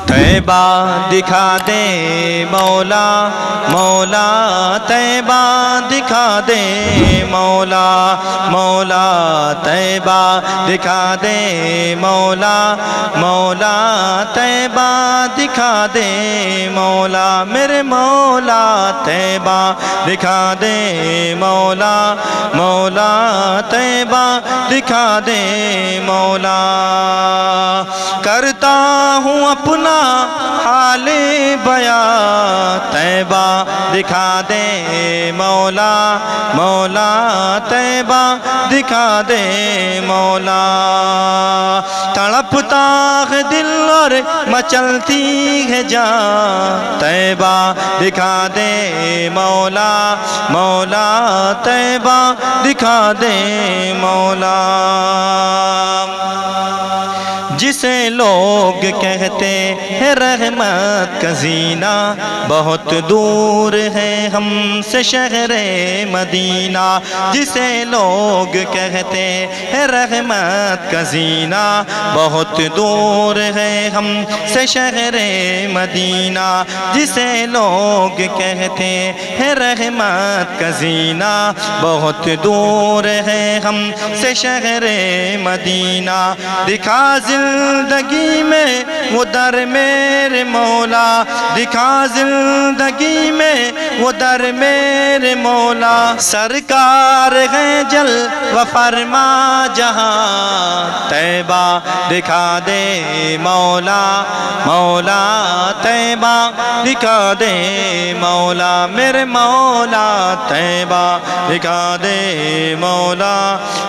طیبہ دکھا دے مولا مولا طیبہ دکھا دے مولا مولا طیبہ دکھا دے مولا مولا طیبہ دکھا دے مولا میرے مولا طیبہ دکھا دے مولا مولا طیبہ دکھا دے مولا کرتا ہوں اپنا حال بیاں طیبہ دکھا دے مولا مولا طیبہ دکھا دے مولا تڑپتا ہے دل اور مچلتی ہے جان طیبہ دکھا دے مولا مولا طیبہ دکھا دے مولا جسے لوگ کہتے ہیں رحمت کا زینہ بہت دور ہے ہم سے شہر مدینہ جسے لوگ کہتے ہیں رحمت کا زینہ بہت دور ہے ہم سے شہر مدینہ جسے لوگ کہتے ہیں رحمت کا زینہ بہت دور ہے ہم سے شہر مدینہ دکھا زندگی میں وہ در میرے مولا دکھا زندگی میں وہ در میرے مولا سرکار ہے جل و فرما جہاں طیبہ دکھا دے مولا مولا طیبہ دکھا دے مولا میرے مولا طیبہ دکھا دے مولا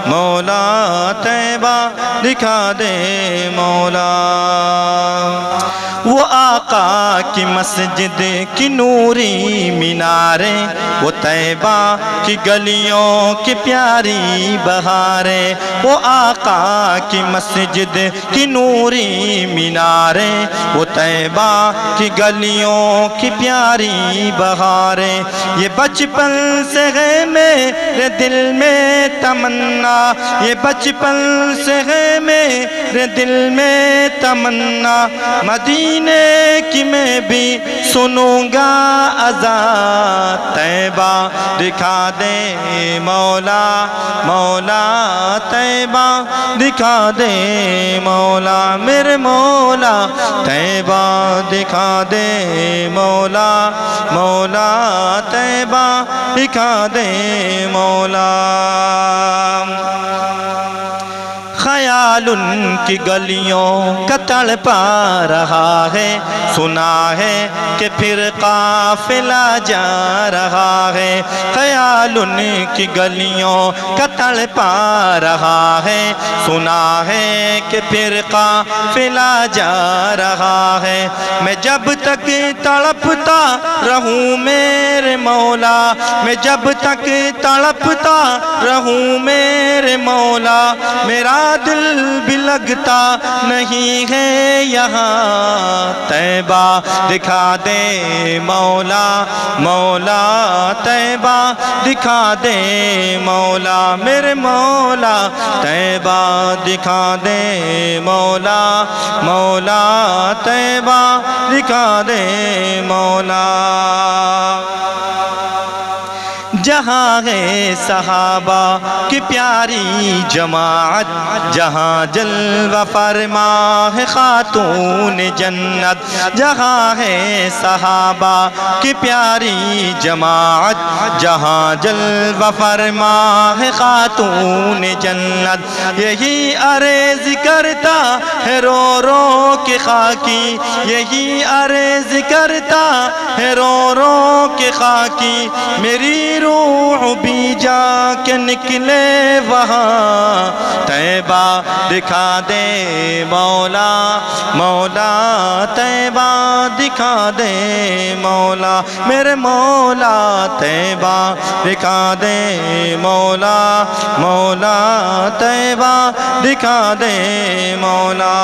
مولا طیبہ دکھا دے مولا وہ آقا کی مسجد کی نوری میناریں وہ طیبہ کی گلیوں کی پیاری بہاریں وہ آقا کی مسجد کی نوری میناریں وہ طیبہ کی گلیوں کی پیاری بہاریں یہ بچپن سے ہے میرے دل میں تمنا یہ بچپن سے ہے میرے دل میں تمنا مدینے کی میں بھی سنوں گا اذان طیبہ دکھا دے مولا مولا طیبہ دکھا دے مولا میرے مولا طیبہ دکھا دے مولا مولا طیبہ دکھا دے مولا خیال ان کی گلیوں کا تڑپا رہا ہے سنا ہے کہ پھر قافلہ جا رہا ہے خیال ان کی گلیوں کا تڑپا رہا ہے سنا ہے کہ پھر قافلہ جا رہا ہے میں جب تک تڑپتا رہوں میرے مولا میں جب تک تڑپتا رہوں میرے مولا میرا دل بھی لگتا نہیں ہے یہاں طیبہ دکھا دے مولا مولا طیبہ دکھا دے مولا میرے مولا طیبہ دکھا دے مولا مولا طیبہ دکھا دے مولا جہاں ہے صحابہ کی پیاری جماعت جہاں جلوہ فرما ہے خاتون جنت جہاں ہے صحابہ کی پیاری جماعت جہاں جلوہ فرما ہے خاتون جنت یہی عرض کرتا ہے رو رو کے خاکی یہی عرض کرتا ہے رو رو کے خاکی میری روح بھی جا کے نکلے وہاں طیبہ دکھا دے مولا مولا طیبہ دکھا دے مولا میرے مولا طیبہ دکھا دے مولا مولا طیبہ دکھا دے مولا